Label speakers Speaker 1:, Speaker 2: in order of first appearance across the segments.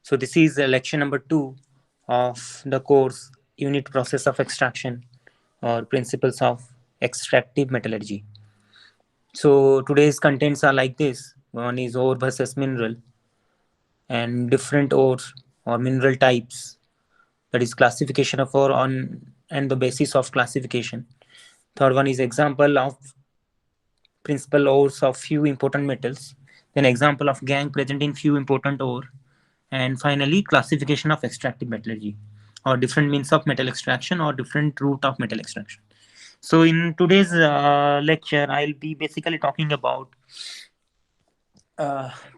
Speaker 1: So this is lecture number 2 of the course Unit Process of Extraction or Principles of Extractive Metallurgy. So today's contents are like this. One is ore versus mineral and different ores or mineral types. That is classification of ore on and the basis of classification. Third one is example of principal ores of few important metals. Then example of gangue present in few important ore. And finally, classification of extractive metallurgy or different means of metal extraction or different route of metal extraction. So in today's lecture, I'll be basically talking about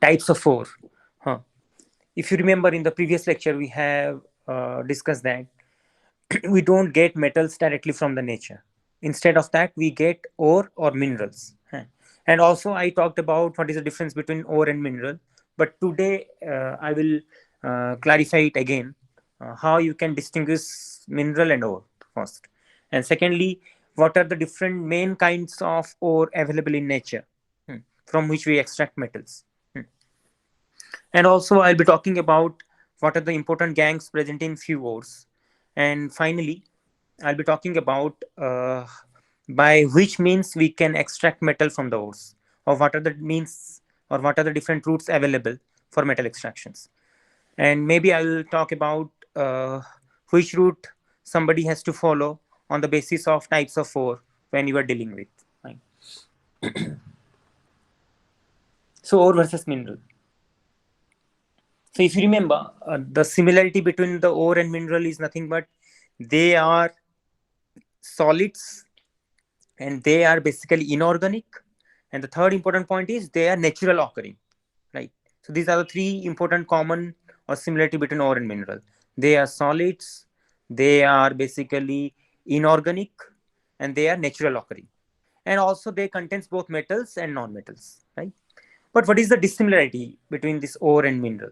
Speaker 1: types of ore. Huh. If you remember in the previous lecture, we have discussed that we don't get metals directly from the nature. Instead of that, we get ore or minerals. Huh. And also, I talked about what is the difference between ore and mineral. But today, I will clarify it again how you can distinguish mineral and ore first. And secondly, what are the different main kinds of ore available in nature from which we extract metals. And also, I'll be talking about what are the important gangues present in few ores. And finally, I'll be talking about by which means we can extract metal from the ores, or what are the means, or what are the different routes available for metal extractions. And maybe I'll talk about which route somebody has to follow on the basis of types of ore when you are dealing with. Right. So, ore versus mineral. So if you remember, the similarity between the ore and mineral is nothing but they are solids and they are basically inorganic. And the third important point is they are natural occurring, right? So these are the three important common or similarity between ore and mineral. They are solids, they are basically inorganic, and they are natural occurring. And also they contains both metals and non-metals, right? But what is the dissimilarity between this ore and mineral?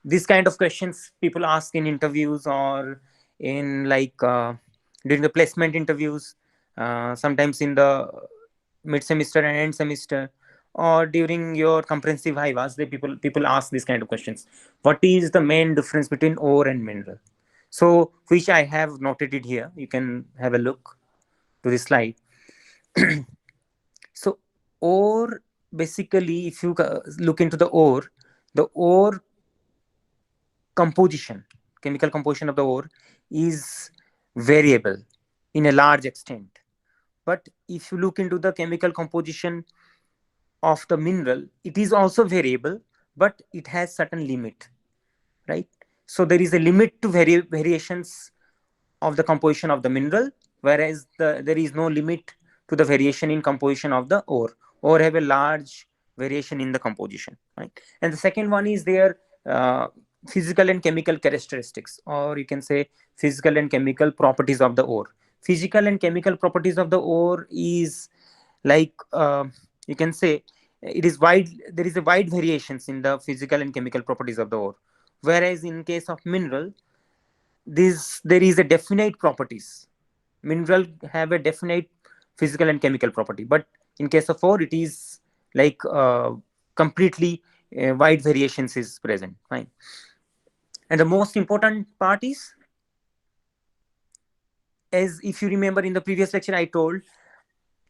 Speaker 1: These kind of questions people ask in interviews or in during the placement interviews, sometimes in the mid semester and end semester, or during your comprehensive vivas. They people ask these kind of questions. What is the main difference between ore and mineral? So which I have noted it here. You can have a look to this slide. So ore, basically, if you look into the ore composition, chemical composition of the ore is variable in a large extent. But if you look into the chemical composition of the mineral, it is also variable, but it has certain limit, right? So there is a limit to variations of the composition of the mineral, whereas there is no limit to the variation in composition of the ore. Ore have a large variation in the composition, right? And the second one is their physical and chemical characteristics, or you can say physical and chemical properties of the ore. Physical and chemical properties of the ore is like you can say it is wide. There is a wide variations in the physical and chemical properties of the ore, whereas in case of mineral, this there is a definite properties. Mineral have a definite physical and chemical property, but in case of ore it is like completely wide variations is present, right? And the most important part is, as if you remember in the previous lecture I told,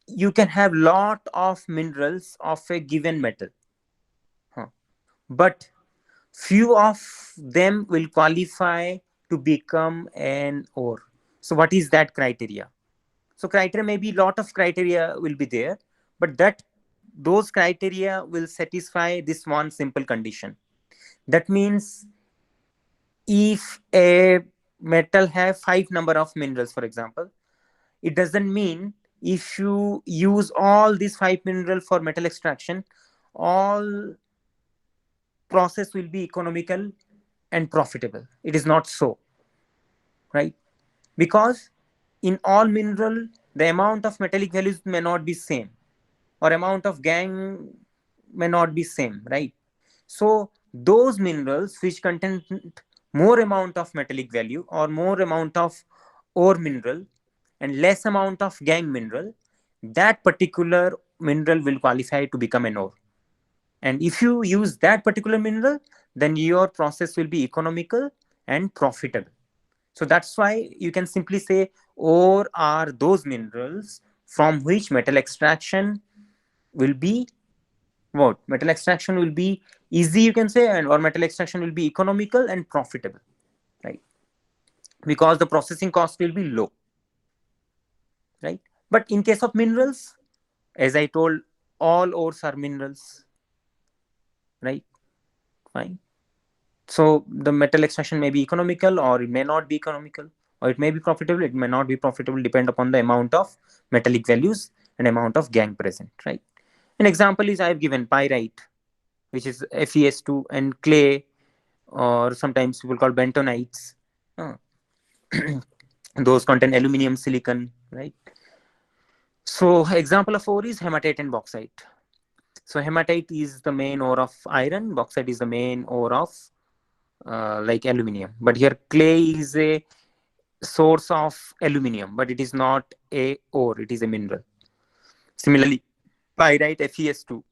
Speaker 1: you can have lot of minerals of a given metal, huh? But few of them will qualify to become an ore. So what is that criteria? So criteria, maybe lot of criteria will be there, but that those criteria will satisfy this one simple condition. That means if a metal have five number of minerals, for example, it doesn't mean if you use all these five minerals for metal extraction, all process will be economical and profitable. It is not so, right? Because in all mineral, the amount of metallic values may not be same, or amount of gangue may not be same, right? So those minerals which contain more amount of metallic value or more amount of ore mineral and less amount of gangue mineral, that particular mineral will qualify to become an ore. And if you use that particular mineral, then your process will be economical and profitable. So that's why you can simply say ore are those minerals from which metal extraction will be what? Metal extraction will be easy, you can say, and or metal extraction will be economical and profitable, right? Because the processing cost will be low, right? But in case of minerals, as I told, all ores are minerals, right? Fine. So the metal extraction may be economical or it may not be economical, or it may be profitable, it may not be profitable, depend upon the amount of metallic values and amount of gangue present, right? An example is I have given pyrite, which is FeS2, and clay, or sometimes people call bentonites. Uh, those contain aluminum, silicon, right? So example of ore is hematite and bauxite. So hematite is the main ore of iron, bauxite is the main ore of like aluminum. But here clay is a source of aluminum, but it is not a ore, it is a mineral. Similarly, pyrite FeS2,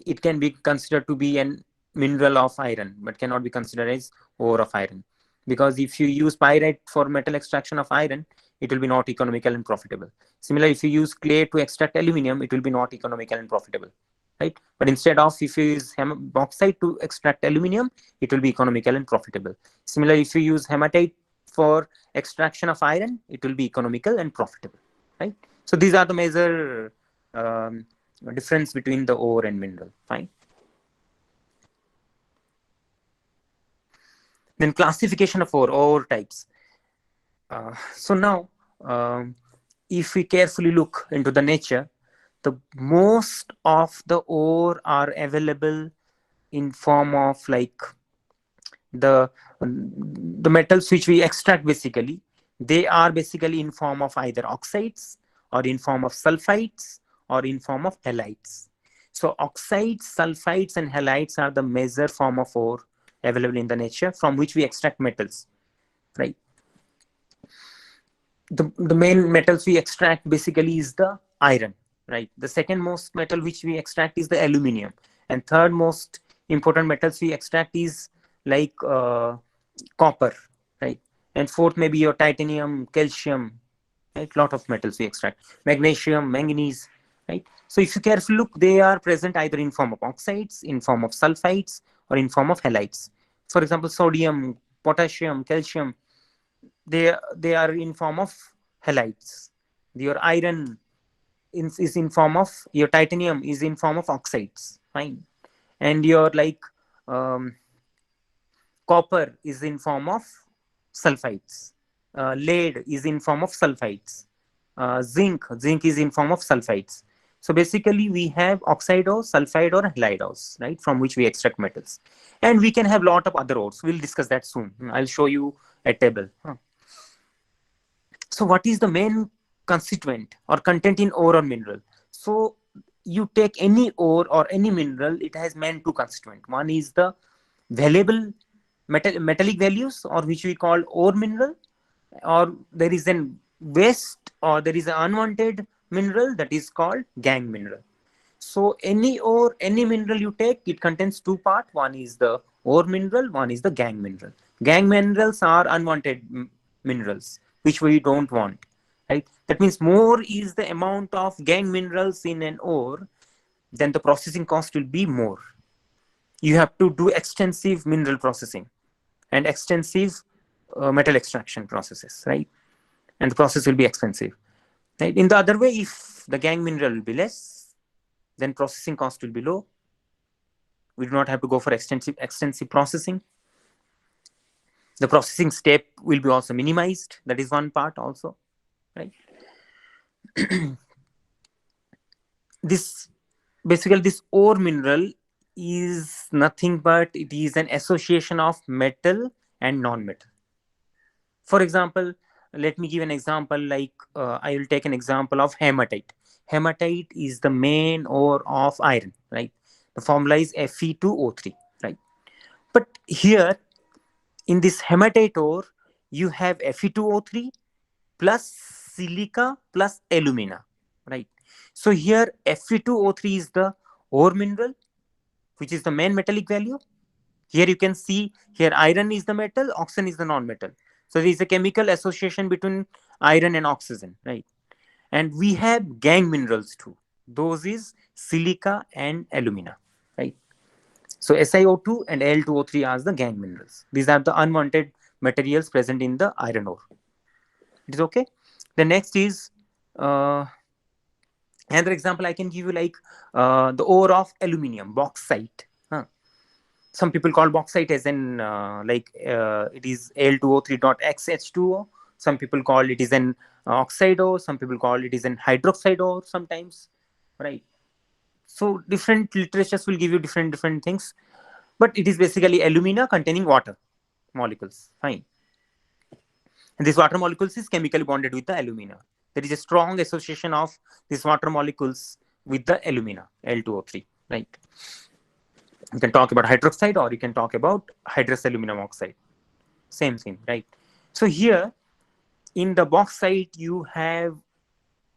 Speaker 1: it can be considered to be an mineral of iron, but cannot be considered as ore of iron. Because if you use pyrite for metal extraction of iron, it will be not economical and profitable. Similarly, if you use clay to extract aluminum, it will be not economical and profitable, right? But instead of, if you use bauxite to extract aluminum, it will be economical and profitable. Similarly, if you use hematite for extraction of iron, it will be economical and profitable, right? So these are the major difference between the ore and mineral. Fine. Then classification of ore types. So now, if we carefully look into the nature, the most of the ore are available in form of like the metals which we extract. Basically, they are basically in form of either oxides, or in form of sulfides, or in form of halides. So oxides, sulfides, and halides are the major form of ore available in the nature from which we extract metals, right? The main metals we extract basically is the iron, right? The second most metal which we extract is the aluminum, and third most important metals we extract is like copper, right? And fourth maybe your titanium, calcium, right? Lot of metals we extract, magnesium, manganese, right? So if you carefully look, they are present either in form of oxides, in form of sulfides, or in form of halides. For example, sodium, potassium, calcium, they are in form of halides. Your iron is in form of, your titanium is in form of oxides, fine. And your like um, copper is in form of sulfides, lead is in form of sulfides, zinc is in form of sulfides. So basically we have oxide ore, sulfide ore, halide ores, right, from which we extract metals. And we can have lot of other ores, we'll discuss that soon. I'll show you a table. So what is the main constituent or content in ore or mineral? So you take any ore or any mineral, it has main two constituent. One is the valuable metallic values, or which we call ore mineral, or there is an waste, or there is an unwanted mineral, that is called gangue mineral. So any ore, any mineral you take, it contains two parts. One is the ore mineral, one is the gangue mineral. Gangue minerals are unwanted minerals, which we don't want, right? That means more is the amount of gangue minerals in an ore, then the processing cost will be more. You have to do extensive mineral processing and extensive metal extraction processes, right? And the process will be expensive, right? In the other way, if the gangue mineral will be less, then processing cost will be low. We do not have to go for extensive processing. The processing step will be also minimized. That is one part also, right? This basically, this ore mineral is nothing but it is an association of metal and non-metal. For example, let me give an example. Like I will take an example of hematite. Hematite is the main ore of iron, right? The formula is Fe2O3, right? But here in this hematite ore, you have Fe2O3 plus silica plus alumina, right? So here Fe2O3 is the ore mineral, which is the main metallic value. Here you can see, here iron is the metal, oxygen is the non-metal. So there is a chemical association between iron and oxygen, right? And we have gang minerals too. Those is silica and alumina, right? So SiO2 and Al2O3 are the gang minerals. These are the unwanted materials present in the iron ore. It is okay. The next is uh, another example I can give you, like the ore of aluminium, bauxite. Huh? Some people call bauxite as in it is Al2O3.xH2O. Some people call it is an oxide ore. Some people call it is an hydroxide ore sometimes, right? So different literatures will give you different things, but it is basically alumina containing water molecules. Fine. And this water molecules is chemically bonded with the alumina. There is a strong association of these water molecules with the alumina, Al2O3, right? You can talk about hydroxide or you can talk about hydrous aluminum oxide. Same thing, right? So here in the bauxite, you have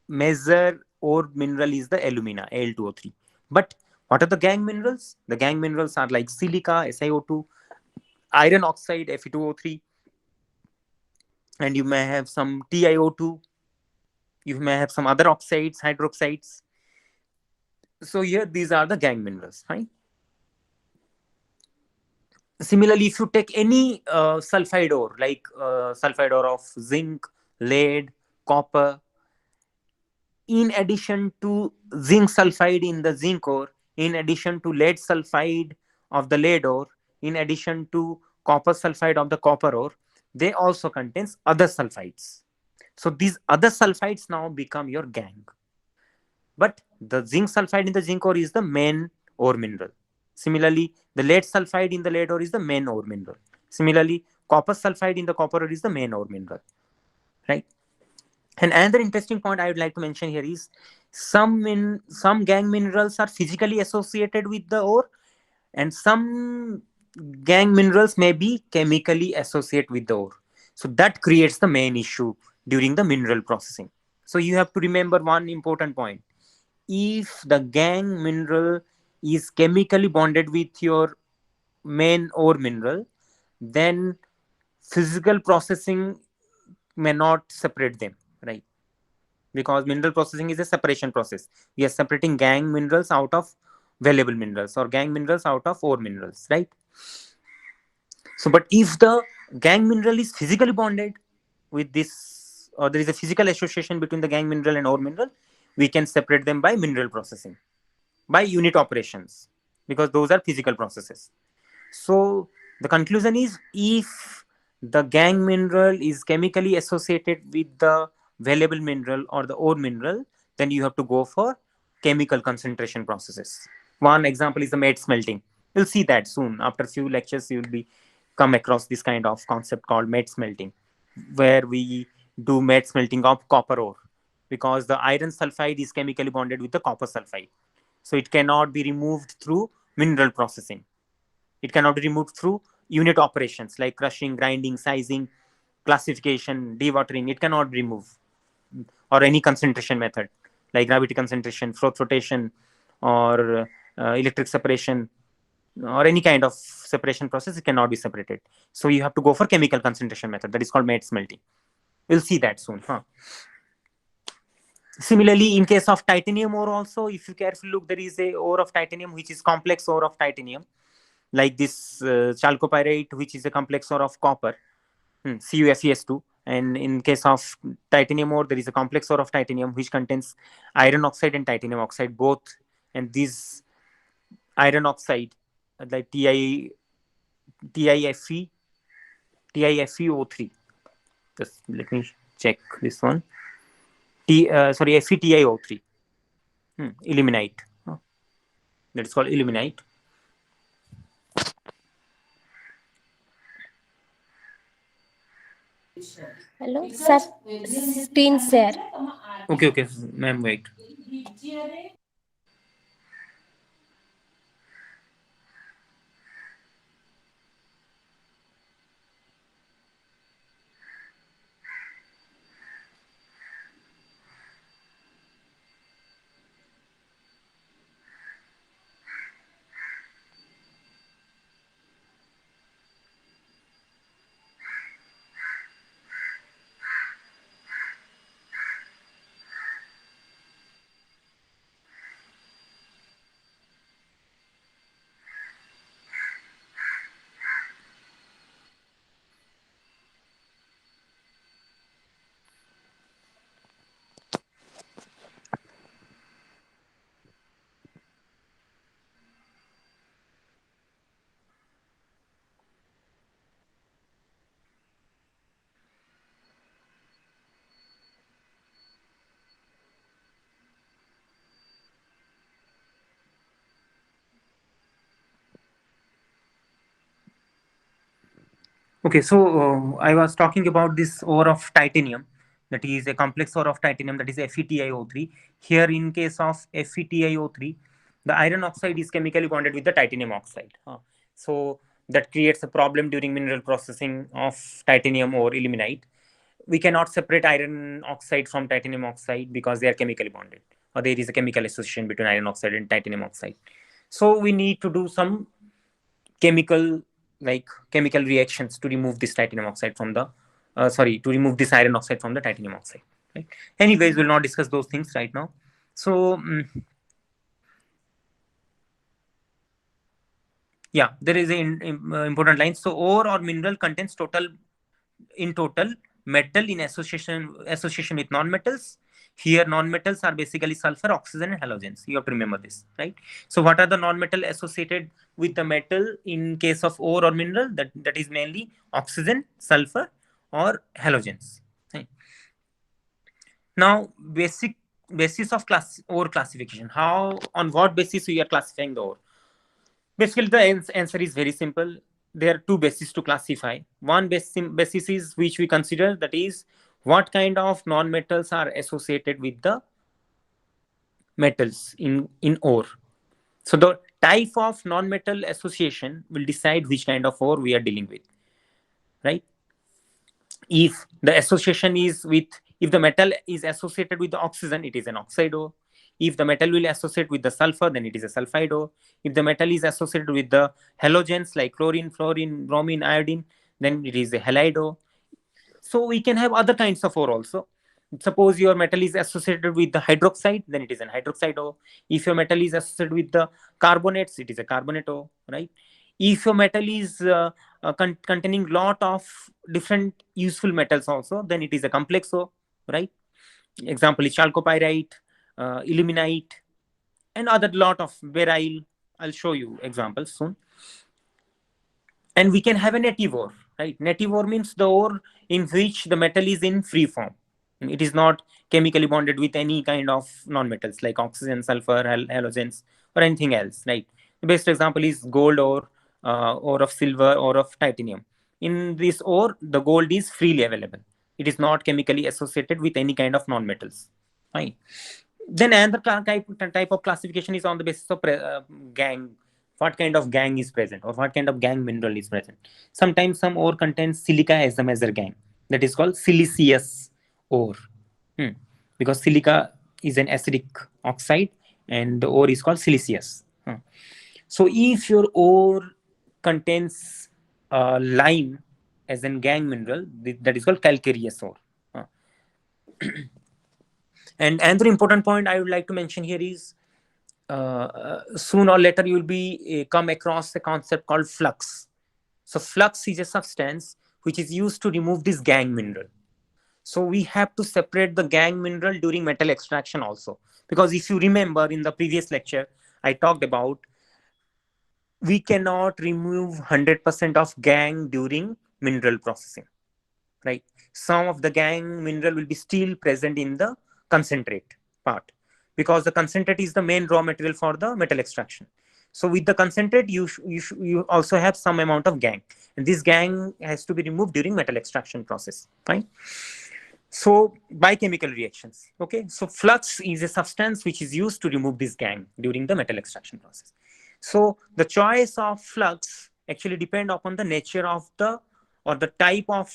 Speaker 1: major ore mineral is the alumina, Al2O3. But what are the gang minerals? The gang minerals are like silica, SiO2, iron oxide, Fe2O3, and you may have some TiO2. You may have some other oxides, hydroxides. So here these are the gang minerals, right? Similarly, if you take any sulfide ore, like sulfide ore of zinc, lead, copper, in addition to zinc sulfide in the zinc ore, in addition to lead sulfide of the lead ore, in addition to copper sulfide of the copper ore, they also contains other sulfides. So these other sulfides now become your gang. But the zinc sulfide in the zinc ore is the main ore mineral. Similarly, the lead sulfide in the lead ore is the main ore mineral. Similarly, copper sulfide in the copper ore is the main ore mineral, right? And another interesting point I would like to mention here is some gang minerals are physically associated with the ore, and some gang minerals may be chemically associated with the ore. So that creates the main issue during the mineral processing. So you have to remember one important point. If the gang mineral is chemically bonded with your main ore mineral, then physical processing may not separate them, right? Because mineral processing is a separation process. We are separating gang minerals out of valuable minerals or gang minerals out of ore minerals, right? So, but if the gang mineral is physically bonded with this, or there is a physical association between the gang mineral and ore mineral, we can separate them by mineral processing, by unit operations, because those are physical processes. So the conclusion is, if the gang mineral is chemically associated with the valuable mineral or the ore mineral, then you have to go for chemical concentration processes. One example is the matte smelting. You'll see that soon. After a few lectures, you'll be come across this kind of concept called matte smelting, where we do matte smelting of copper ore, because the iron sulfide is chemically bonded with the copper sulfide. So it cannot be removed through mineral processing. It cannot be removed through unit operations like crushing, grinding, sizing, classification, dewatering. It cannot be removed, or any concentration method like gravity concentration, froth rotation, or electric separation, or any kind of separation process. It cannot be separated. So you have to go for chemical concentration method. That is called matte smelting. We'll see that soon. Huh? Similarly, in case of titanium ore also, if you carefully look, there is a ore of titanium which is complex ore of titanium, like this chalcopyrite, which is a complex ore of copper, CuFeS2. And in case of titanium ore, there is a complex ore of titanium which contains iron oxide and titanium oxide both. And this iron oxide, like TIFE, TIFeO3. Just let me check this one. FeTiO3. Illuminite. That is called illuminite.
Speaker 2: Hello, sir. Screen share.
Speaker 1: Okay, okay, ma'am, wait. Okay, so I was talking about this ore of titanium, that is a complex ore of titanium, that is FeTiO3. Here, in case of FeTiO3, the iron oxide is chemically bonded with the titanium oxide. So that creates a problem during mineral processing of titanium or ilmenite. We cannot separate iron oxide from titanium oxide because they are chemically bonded, or there is a chemical association between iron oxide and titanium oxide. So we need to do some chemical chemical reactions to remove this titanium oxide from the to remove this iron oxide from the titanium oxide, right? Anyways, we'll not discuss those things right now. So yeah, there is a important line. So ore or mineral contains total metal in association with non-metals. Here non-metals are basically sulfur, oxygen, and halogens. You have to remember this, right? So what are the non-metal associated with the metal in case of ore or mineral? That is mainly oxygen, sulfur, or halogens, right? Now, basis of ore classification. How, on what basis we are classifying the ore? Basically, the answer is very simple. There are two bases to classify. One basis is which we consider, that is what kind of non-metals are associated with the metals in ore. So the type of non-metal association will decide which kind of ore we are dealing with, right? If the association is with, if the metal is associated with the oxygen, it is an oxide ore. If the metal will associate with the sulfur, then it is a sulfide ore. If the metal is associated with the halogens like chlorine, fluorine, bromine, iodine, then it is a halide ore. So we can have other kinds of ore also. Suppose your metal is associated with the hydroxide, then it is an hydroxide ore. If your metal is associated with the carbonates, it is a carbonate ore, right? If your metal is containing lot of different useful metals also, then it is a complex ore, right? Example is chalcopyrite, ilmenite, and other lot of beryl. I'll show you examples soon. And we can have a native ore, right? Native ore means the ore in which the metal is in free form. It is not chemically bonded with any kind of non-metals like oxygen, sulfur, halogens, or anything else, right? The best example is gold ore of silver, ore of titanium. In this ore, the gold is freely available. It is not chemically associated with any kind of non-metals, right? Then another type of classification is on the basis of gang. What kind of gang is present, or what kind of gang mineral is present? Sometimes some ore contains silica as a major gang. That is called siliceous ore. Because silica is an acidic oxide and the ore is called siliceous. So if your ore contains lime as an gang mineral, that is called calcareous ore. And another important point I would like to mention here is soon or later you will be come across a concept called flux. So flux is a substance which is used to remove this gang mineral. So we have to separate the gang mineral during metal extraction also, because if you remember in the previous lecture I talked about, we cannot remove 100% of gang during mineral processing, right? Some of the gang mineral will be still present in the concentrate part, because the concentrate is the main raw material for the metal extraction. So with the concentrate, you also have some amount of gang, and this gang has to be removed during metal extraction process, right? So by chemical reactions, okay. So flux is a substance which is used to remove this gang during the metal extraction process. So the choice of flux actually depend upon the nature of the, or the type of,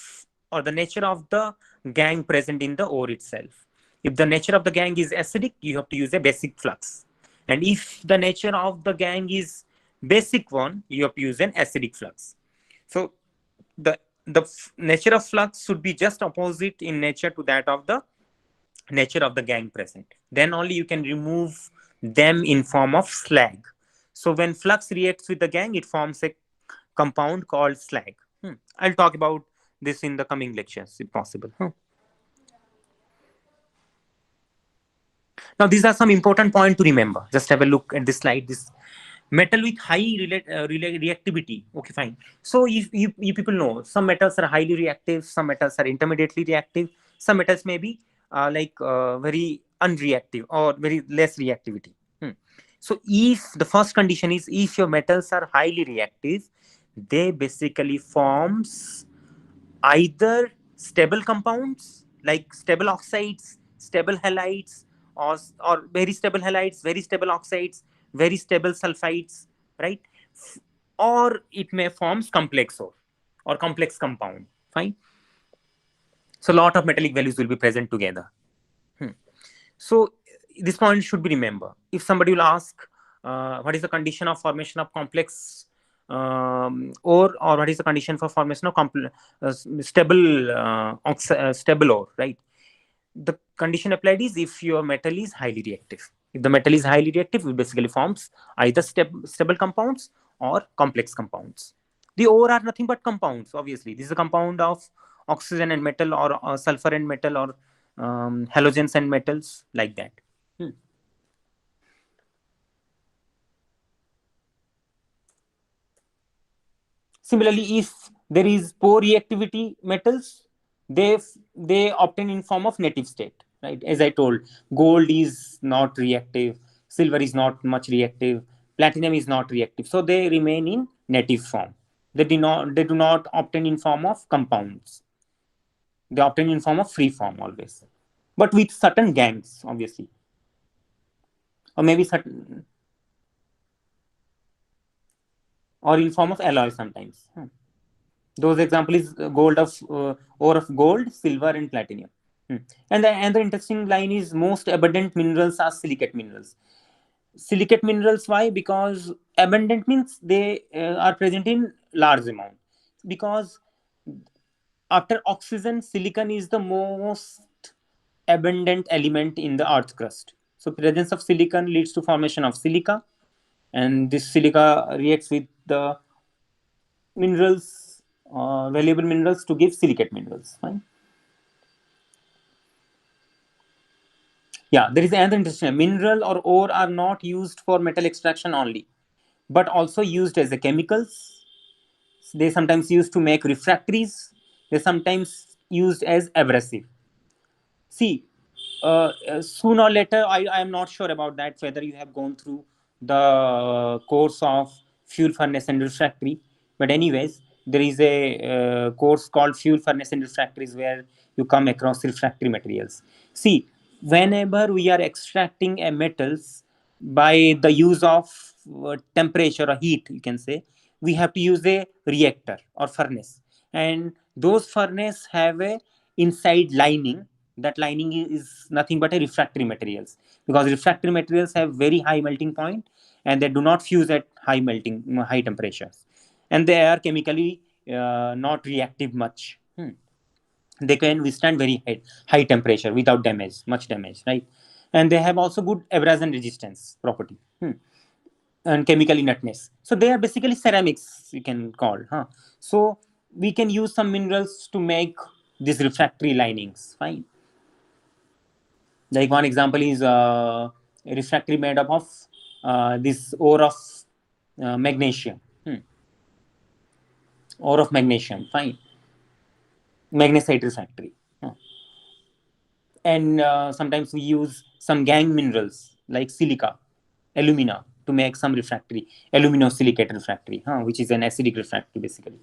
Speaker 1: or the nature of the gang present in the ore itself. If the nature of the gang is acidic, you have to use a basic flux. And if the nature of the gang is basic one, you have to use an acidic flux. So the nature of flux should be just opposite in nature to that of the nature of the gang present. Then only you can remove them in form of slag. So when flux reacts with the gang, it forms a compound called slag. I'll talk about this in the coming lectures if possible. Now these are some important points to remember. Just have a look at this slide. This metal with high reactivity. Okay, fine. So if you people know, some metals are highly reactive, some metals are intermediately reactive, some metals may be very unreactive or very less reactivity. So if the first condition is, if your metals are highly reactive, they basically forms either stable compounds like stable oxides, stable halides, or very stable halides, very stable oxides, very stable sulfides, right? Or it may forms complex ore or complex compound. Fine. So a lot of metallic values will be present together. So this point should be remembered. If somebody will ask, what is the condition of formation of complex ore, or what is the condition for formation of stable stable ore, right? The condition applied is if your metal is highly reactive. If the metal is highly reactive, it basically forms either stable compounds or complex compounds. The ore are nothing but compounds. Obviously, this is a compound of oxygen and metal, or sulfur and metal, or halogens and metals, like that. Similarly, if there is poor reactivity metals, they obtain in form of native state, right? As I told, gold is not reactive, silver is not much reactive, platinum is not reactive, so they remain in native form. They do not obtain in form of compounds. They obtain in form of free form always, but with certain gangs, obviously, or maybe certain, or in form of alloy sometimes. Those example is ore of gold, silver, and platinum. And the another interesting line is most abundant minerals are silicate minerals. Silicate minerals, why? Because abundant means they are present in large amount. Because after oxygen, silicon is the most abundant element in the earth crust. So presence of silicon leads to formation of silica, and this silica reacts with the minerals, valuable minerals, to give silicate minerals. Fine. Yeah, there is another interesting. Mineral or ore are not used for metal extraction only, but also used as a chemicals. They sometimes used to make refractories. They sometimes used as abrasive. See, sooner or later, I am not sure about that, whether you have gone through the course of fuel furnace and refractory. But anyways, there is a course called fuel furnace and refractories where you come across refractory materials. See, whenever we are extracting a metals by the use of temperature or heat, you can say, we have to use a reactor or furnace, and those furnace have a inside lining. That lining is nothing but a refractory materials, because refractory materials have very high melting point, and they do not fuse at high temperatures, and they are chemically not reactive much. They can withstand very high temperature without much damage, right? And they have also good abrasion resistance property. And chemical inertness. So they are basically ceramics, you can call. So we can use some minerals to make these refractory linings. Fine. Like one example is a refractory made up of this ore of magnesium. Ore of magnesium. Fine. Magnesite refractory. And sometimes we use some gang minerals like silica, alumina, to make some refractory, aluminosilicate refractory, which is an acidic refractory basically.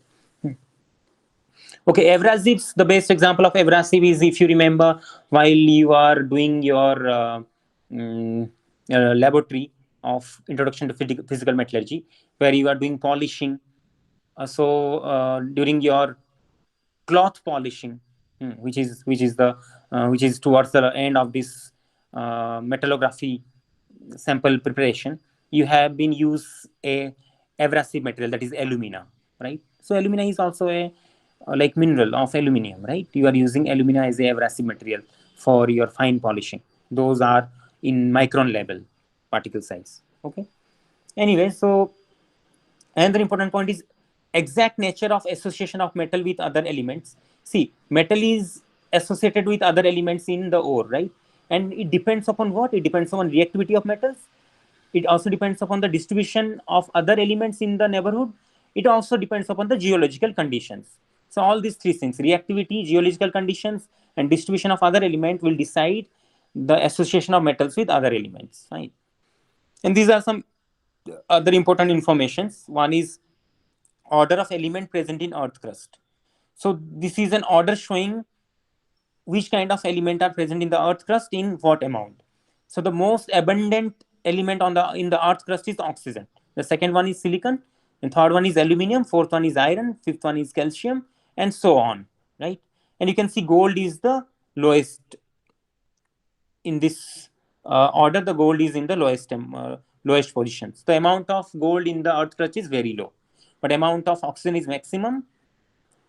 Speaker 1: Okay, abrasives. The best example of abrasive is, if you remember, while you are doing your laboratory of introduction to physical metallurgy, where you are doing polishing. During your cloth polishing, which is towards the end of this metallography sample preparation, you have been use a abrasive material, that is alumina, right? So alumina is also a like mineral of aluminum, right? You are using alumina as a abrasive material for your fine polishing. Those are in micron level particle size. Okay. Anyway, so another important point is exact nature of association of metal with other elements. See, metal is associated with other elements in the ore, right? And it depends upon what? It depends upon reactivity of metals. It also depends upon the distribution of other elements in the neighborhood. It also depends upon the geological conditions. So all these three things, reactivity, geological conditions, and distribution of other element, will decide the association of metals with other elements. Right? And these are some other important informations. One is order of element present in earth crust. So this is an order showing which kind of element are present in the earth crust in what amount. So the most abundant element on the in the earth crust is oxygen. The second one is silicon, and third one is aluminium, fourth one is iron, fifth one is calcium, and so on, right? And you can see gold is the lowest in this order. The gold is in the lowest positions. The amount of gold in the earth crust is very low, but amount of oxygen is maximum.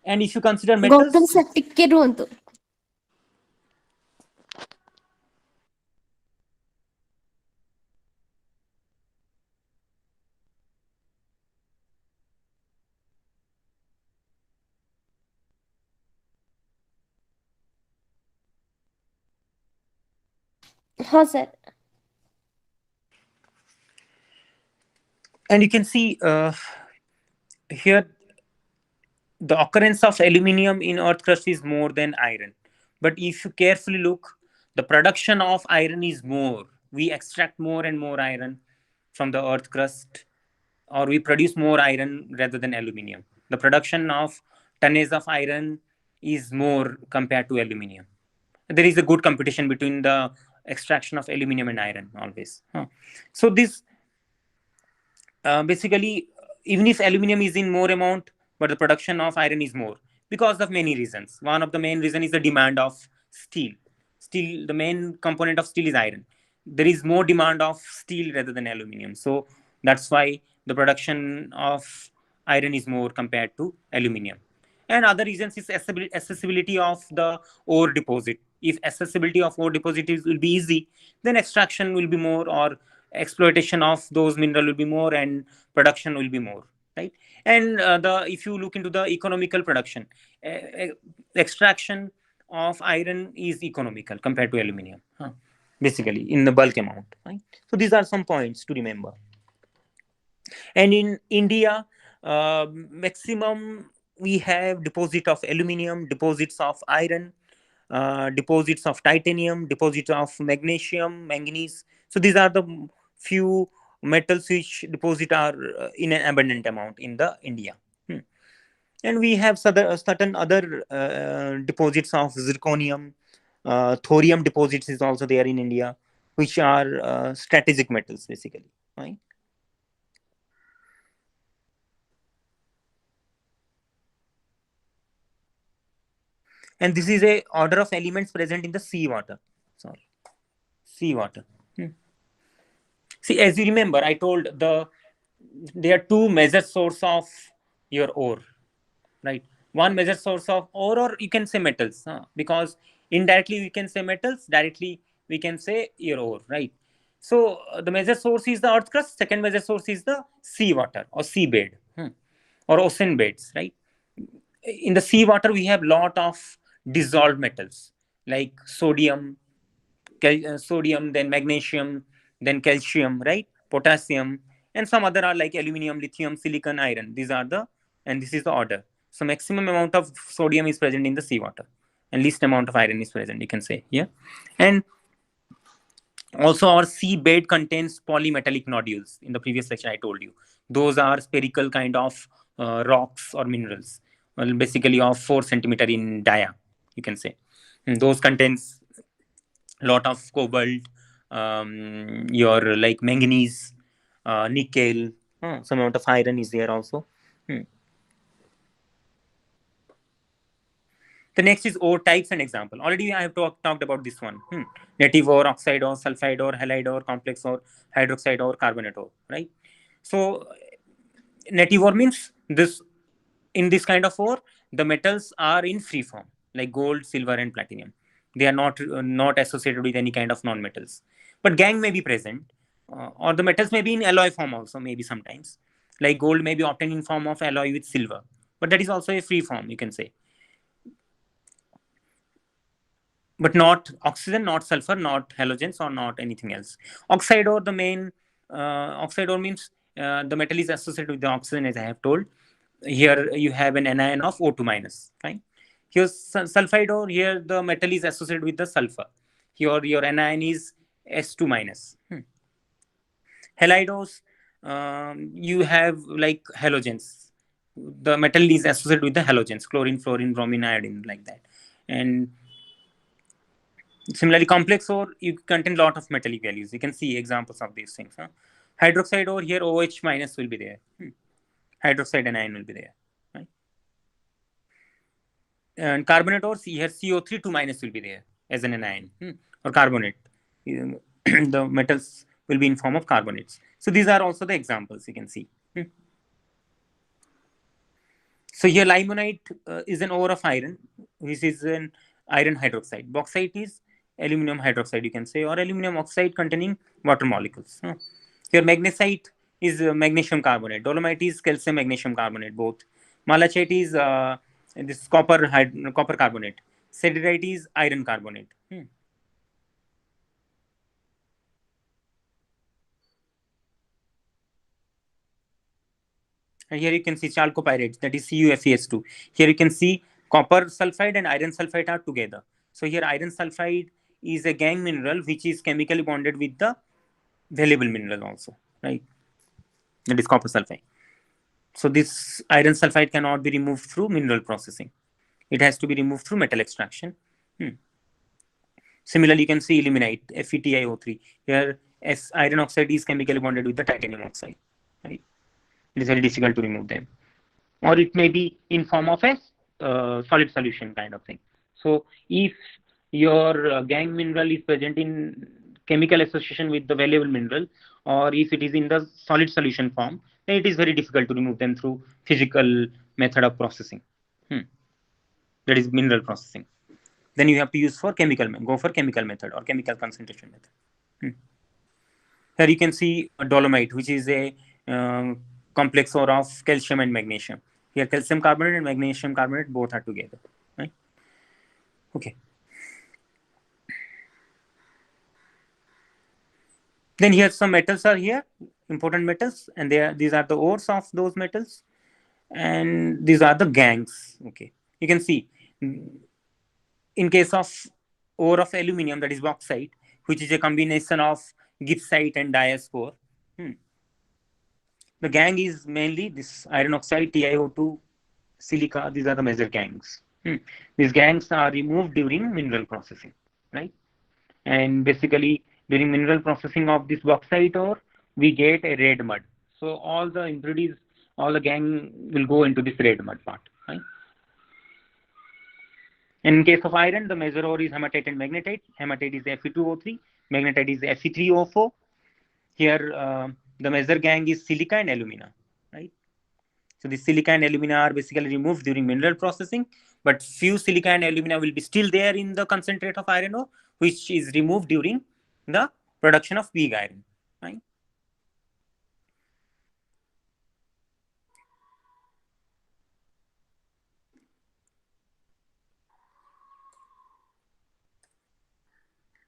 Speaker 1: And if you consider
Speaker 2: Gautam
Speaker 1: metals,
Speaker 2: sir ଟିକେ ରୁହନ୍ତୁ। ହଁ sir.
Speaker 1: and you can see here the occurrence of aluminium in earth crust is more than iron. But if you carefully look, the production of iron is more. We extract more and more iron from the earth crust, or we produce more iron rather than aluminium. The production of tonnage of iron is more compared to aluminium. There is a good competition between the extraction of aluminium and iron always. So this basically, even if aluminium is in more amount, but the production of iron is more because of many reasons. One of the main reason is the demand of steel. Steel, the main component of steel is iron. There is more demand of steel rather than aluminium, so that's why the production of iron is more compared to aluminium. And other reasons is accessibility of the ore deposit. If accessibility of ore deposit will be easy, then extraction will be more, or exploitation of those mineral will be more, and production will be more, right? And the if you look into the economical production, extraction of iron is economical compared to aluminium, basically in the bulk amount, right? So these are some points to remember. And in India, maximum we have deposit of aluminium, deposits of iron, deposits of titanium, deposits of magnesium, manganese. So these are the few metals which deposit are in an abundant amount in the India. And we have certain other deposits of zirconium, thorium deposits is also there in India, which are strategic metals basically, right? And this is a order of elements present in the seawater. Sorry, seawater. See, as you remember, I told there are two major source of your ore, right? One major source of ore, or you can say metals, because indirectly we can say metals, directly we can say your ore, right? So the major source is the earth crust. Second major source is the seawater or seabed, or ocean beds, right? In the seawater we have lot of dissolved metals like sodium, sodium, then magnesium, then calcium, right? Potassium, and some other are like aluminum, lithium, silicon, iron. These are the, and this is the order. So maximum amount of sodium is present in the seawater, and least amount of iron is present, you can say, yeah. And also our seabed contains polymetallic nodules. In the previous section I told you, those are spherical kind of rocks or minerals, well, basically of 4 centimeter in dia, you can say. And those contains lot of cobalt, your like manganese, nickel, some amount of iron is there also. The next is ore types and example. Already I have talked about this one. Native ore, oxide ore, sulfide ore, halide ore, complex ore, hydroxide ore, carbonate ore, right? So native ore means this, in this kind of ore, the metals are in free form, like gold, silver, and platinum. They are not associated with any kind of non-metals. But gangue may be present, or the metals may be in alloy form also, maybe sometimes. Like gold may be obtained in form of alloy with silver, but that is also a free form, you can say. But not oxygen, not sulfur, not halogens, or not anything else. Oxide ore, the main oxide ore means the metal is associated with the oxygen, as I have told. Here you have an anion of O2 minus. Fine. Here sulfide ore, here the metal is associated with the sulfur. Here your anion is S2 minus. Halide ores, you have like halogens. the metal is associated with the halogens, chlorine, fluorine, bromine, iodine, like that. And similarly, complex ore, you contain lot of metallic values. You can see examples of these things. Hydroxide ore, here OH minus will be there. Hydroxide and ion will be there. Right? And carbonate ore, here CO3 2 minus will be there as an anion, or carbonate. The metals will be in form of carbonates. So these are also the examples you can see. So here limonite is an ore of iron, which is an iron hydroxide. Bauxite is aluminum hydroxide, you can say, or aluminum oxide containing water molecules. Here magnesite is magnesium carbonate. Dolomite is calcium magnesium carbonate, both. Malachite is this copper carbonate. Siderite is iron carbonate. And here you can see chalcopyrite, that is CuFeS2. Here you can see copper sulfide and iron sulfide are together. So here iron sulfide is a gangue mineral which is chemically bonded with the valuable mineral also, right? That is copper sulfide. So this iron sulfide cannot be removed through mineral processing. It has to be removed through metal extraction. Similarly, you can see ilmenite, FeTiO3. Here, iron oxide is chemically bonded with the titanium oxide, right? It is very difficult to remove them. Or it may be in form of a solid solution kind of thing. So if your gangue mineral is present in chemical association with the valuable mineral, or if it is in the solid solution form, then it is very difficult to remove them through physical method of processing. That is mineral processing. Then you have to use for go for chemical method or chemical concentration method. Here you can see a dolomite, which is a complex ore of calcium and magnesium. Here calcium carbonate and magnesium carbonate both are together. Right? Okay. Then here some metals are here, important metals, and these are the ores of those metals, and these are the gangues. Okay, you can see in case of ore of aluminium, that is bauxite, which is a combination of gibbsite and diaspore. The gangue is mainly this iron oxide, TiO2, silica. These are the major gangues. These gangues are removed during mineral processing, right? And basically during mineral processing of this bauxite ore, we get a red mud. So all the impurities, all the gangue will go into this red mud part, right? In case of iron, the major ore is hematite and magnetite. Hematite is Fe2O3, magnetite is Fe3O4. Here the major gangue is silica and alumina, right? So the silica and alumina are basically removed during mineral processing, but few silica and alumina will be still there in the concentrate of iron ore, which is removed during the production of pig iron, right?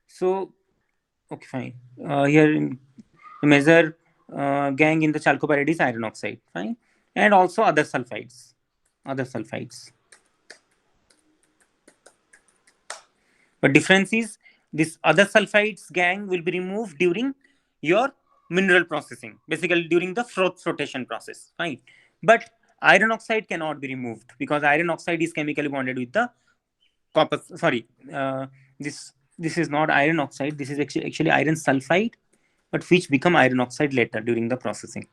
Speaker 1: So, okay, fine. Here the major gangue in the chalcopyrite is iron oxide, fine, and also other sulfides. But difference is this other sulfides gangue will be removed during your mineral processing, basically during the flotation process, fine. But iron oxide cannot be removed because iron oxide is chemically bonded with the copper. Sorry, this is not iron oxide. This is actually iron sulfide, but which become iron oxide later during the processing.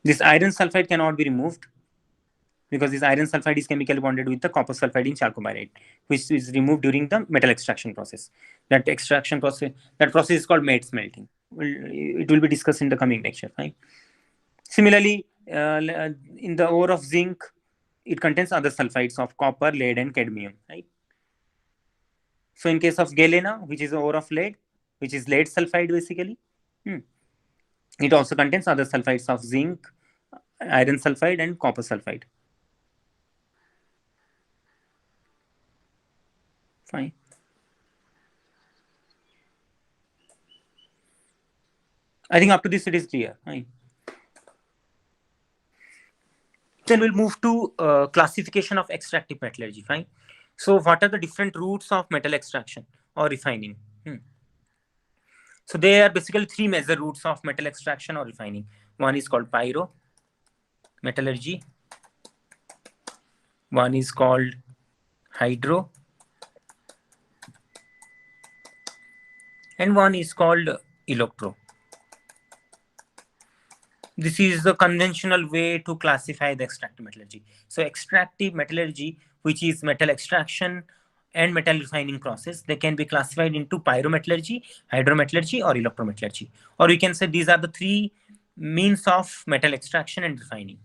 Speaker 1: This iron sulfide cannot be removed because this iron sulfide is chemically bonded with the copper sulfide in chalcopyrite, which is removed during the metal extraction process. That process is called matte smelting. It will be discussed in the coming lecture. Right? Similarly, in the ore of zinc, it contains other sulfides of copper, lead, and cadmium. Right? So in case of galena, which is the ore of lead, which is lead sulfide basically, it also contains other sulfides of zinc, iron sulfide, and copper sulfide. Fine. I think up to this it is clear. Fine. Then we'll move to classification of extractive metallurgy. Fine. So what are the different routes of metal extraction or refining? So there are basically three major routes of metal extraction or refining. One is called pyro metallurgy. one is called hydro, and one is called electro. This is the conventional way to classify the extractive metallurgy. So extractive metallurgy, which is metal extraction and metal refining process, they can be classified into pyrometallurgy, hydrometallurgy, or electrometallurgy. Or we can say these are the three means of metal extraction and refining.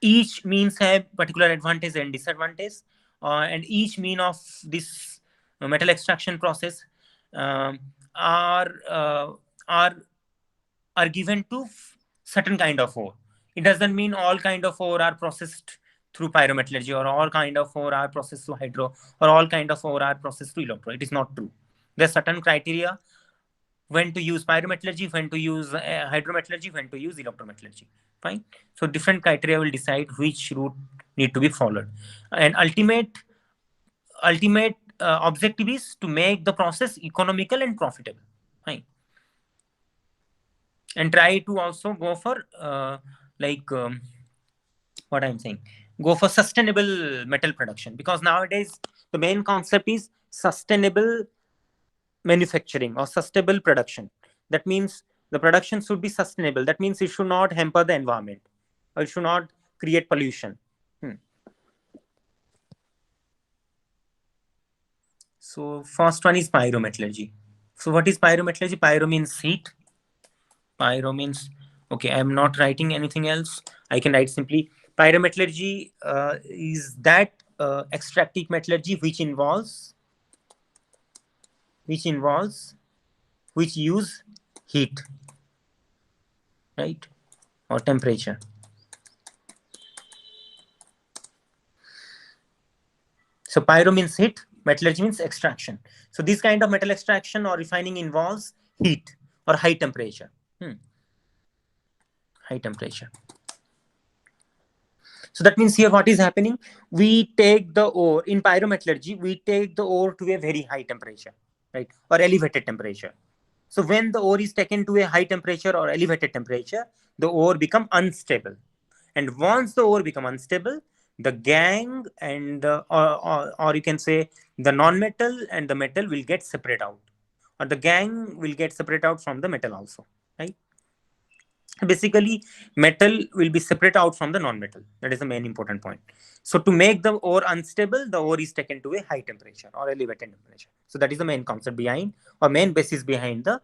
Speaker 1: Each means have particular advantage and disadvantage, and each mean of this metal extraction process um, are uh, are are given to certain kind of ore. It doesn't mean all kind of ore are processed through pyrometallurgy, or all kind of ore are processed through hydro, or all kind of ore are processed through electro. It is not true. There are certain criteria when to use pyrometallurgy, when to use hydrometallurgy, when to use electrometallurgy. Fine. So different criteria will decide which route need to be followed. And ultimate objective is to make the process economical and profitable. Fine. And try to also go for like what I'm saying, go for sustainable metal production, because nowadays the main concept is sustainable manufacturing or sustainable production. That means the production should be sustainable. That means it should not hamper the environment, or it should not create pollution. So first one is pyrometallurgy. So what is pyrometallurgy? Pyro means heat. Pyro means, okay, I'm not writing anything else. I can write simply pyrometallurgy is that extractive metallurgy which use heat, right, or temperature. So pyro means heat, metallurgy means extraction. So this kind of metal extraction or refining involves heat or high temperature. High temperature. So that means here what is happening? We take the ore in pyrometallurgy, we take the ore to a very high temperature, right, or elevated temperature. So when the ore is taken to a high temperature or elevated temperature, the ore become unstable. And once the ore become unstable, the gangue and or you can say the non-metal and the metal will get separate out, or the gangue will get separate out from the metal also, right? Basically, metal will be separate out from the non-metal. That is the main important point. So to make the ore unstable, the ore is taken to a high temperature or elevated temperature. So that is the main concept behind, or main basis behind the.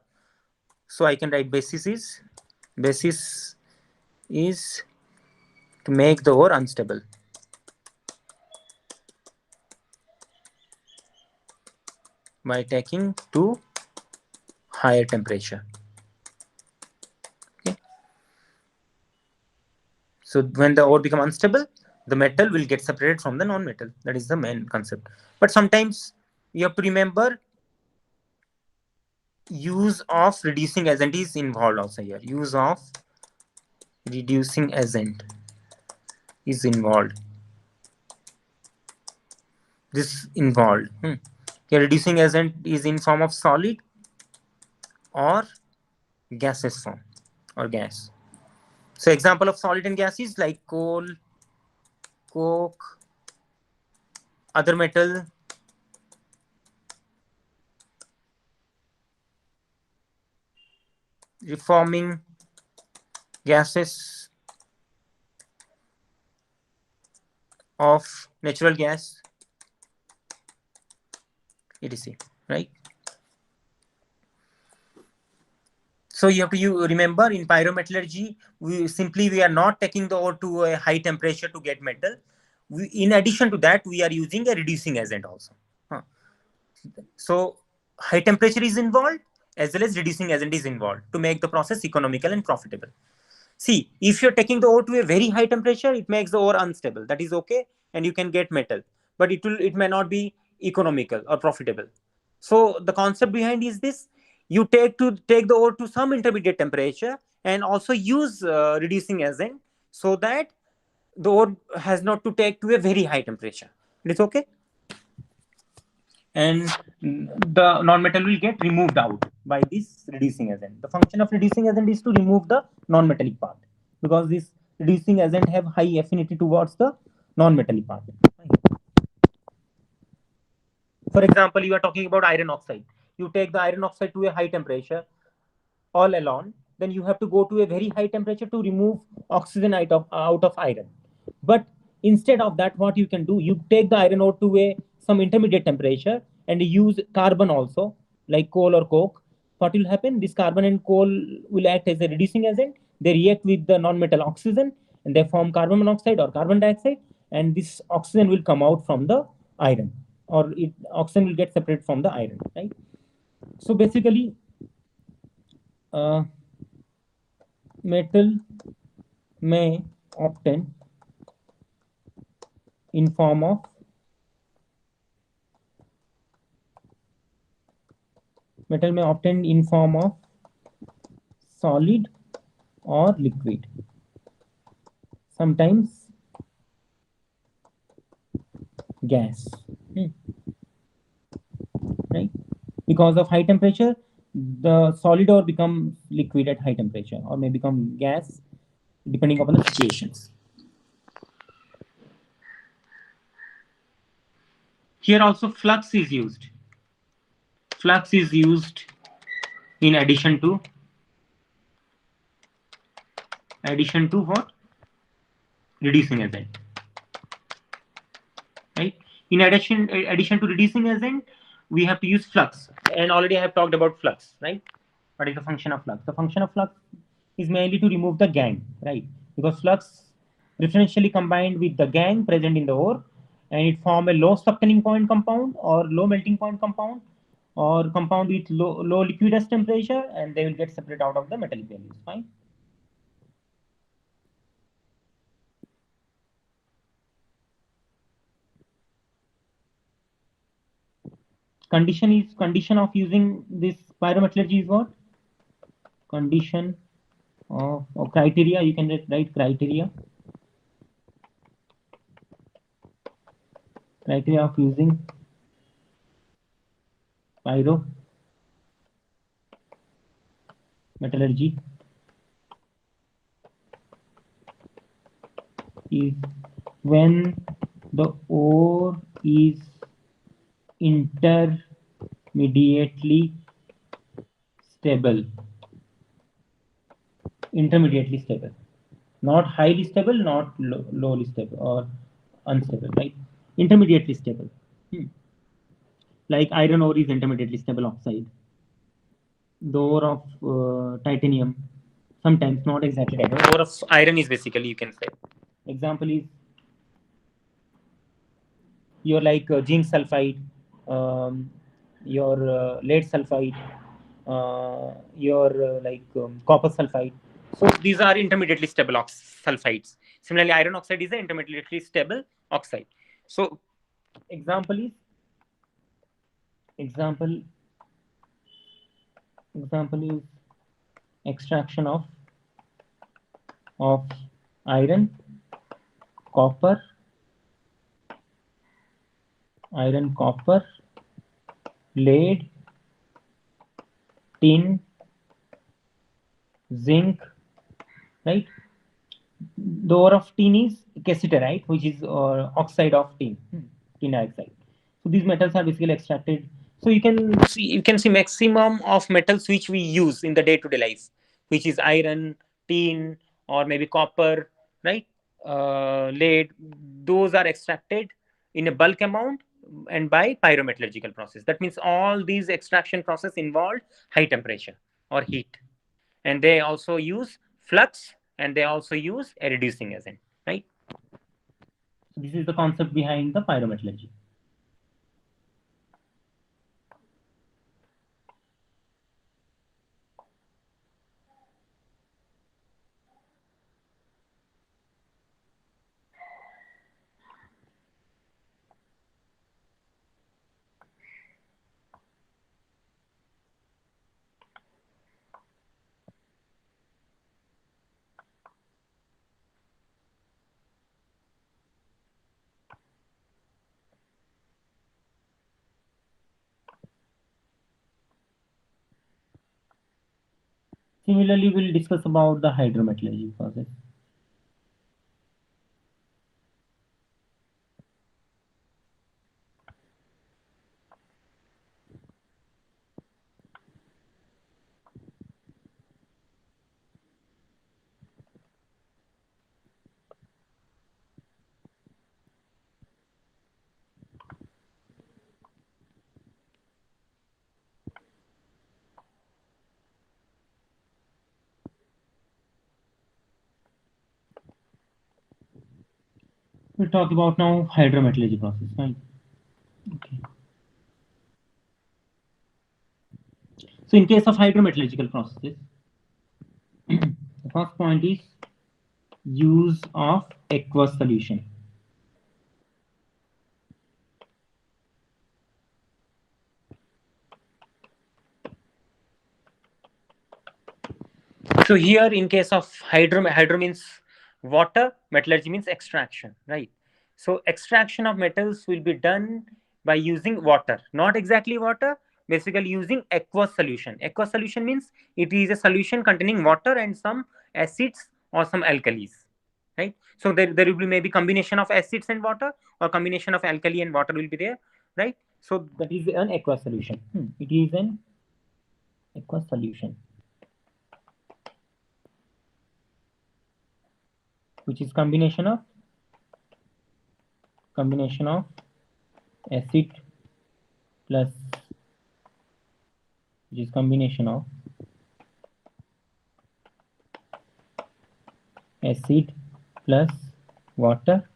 Speaker 1: So I can write basis is to make the ore unstable by taking to higher temperature. Okay. So when the ore become unstable, the metal will get separated from the non-metal. That is the main concept. But sometimes you have to remember use of reducing agent is involved also here. Use of reducing agent is involved. This involved. Here reducing agent is in form of solid or gaseous form or gas. So example of solid and gas is like coal, coke, other metal, reforming gases of natural gas, etc. Right? So you have to remember in pyrometallurgy, we are not taking the ore to a high temperature to get metal. In addition to that, we are using a reducing agent also. So high temperature is involved as well as reducing agent is involved to make the process economical and profitable. See, if you're taking the ore to a very high temperature, it makes the ore unstable. That is okay, and you can get metal, but it may not be economical or profitable. So the concept behind is this: you take the ore to some intermediate temperature and also use reducing agent, so that the ore has not to take to a very high temperature. It is okay, and the non-metal will get removed out by this reducing agent. The function of reducing agent is to remove the non-metallic part, because this reducing agent have high affinity towards the non-metallic part. For example, you are talking about iron oxide. You take the iron oxide to a high temperature all alone, then you have to go to a very high temperature to remove oxygen out of iron. But instead of that, what you can do, you take the iron ore to a some intermediate temperature and use carbon also, like coal or coke. What will happen? This carbon and coal will act as a reducing agent. They react with the non-metal oxygen and they form carbon monoxide or carbon dioxide, and this oxygen will come out from the iron, or oxygen will get separated from the iron, right? So basically, uh, metal may obtain in form of solid or liquid, sometimes gas. Right? Because of high temperature, the solid ore becomes liquid at high temperature, or may become gas depending upon the situations. Here also flux is used. Flux is used in addition to what? Reducing agent. Right? In addition to reducing agent, we have to use flux. And already I have talked about flux, right? What is the function of flux? The function of flux is mainly to remove the gangue, right? Because flux preferentially combined with the gangue present in the ore, and it form a low subtending point compound or low melting point compound, or compound with low liquidus temperature, and they will get separated out of the metallic values. Fine. Condition of using this pyrometallurgy is what? Condition of or criteria. You can write criteria of using pyrometallurgy is when the ore is intermediately stable, not highly stable, not lowly stable or unstable, right? Intermediately stable. Like iron ore is intermediately stable oxide. The ore of titanium, sometimes not exactly titanium. Ore of iron is basically, you can say. Example is your like zinc sulfide, your lead sulfide, your copper sulfide. So these are intermediately stable sulfides. Similarly, iron oxide is an intermediately stable oxide. So example is extraction of iron, copper, lead, tin, zinc, right? The ore of tin is cassiterite, which is oxide of tin, tin dioxide. So these metals are basically extracted. So you can see maximum of metals which we use in the day-to-day life, which is iron, tin, or maybe copper, right? Lead. Those are extracted in a bulk amount and by pyrometallurgical process. That means all these extraction process involved high temperature or heat, and they also use flux, and they also use a reducing agent, right? So this is the concept behind the pyrometallurgy. Similarly, we'll discuss about the hydrometallurgy process. We'll talk about now hydrometallurgy process, right? Okay. So in case of hydrometallurgical processes, the first point is use of aqueous solution. So here in case of hydro means water, metallurgy means extraction, right? So extraction of metals will be done by using water, not exactly water, basically using aqueous solution. Aqueous solution means it is a solution containing water and some acids or some alkalis, right? So there will be maybe combination of acids and water, or combination of alkali and water will be there, right? So that is an aqueous solution. It is an aqueous solution, which is combination of acid plus, which is combination of acid plus water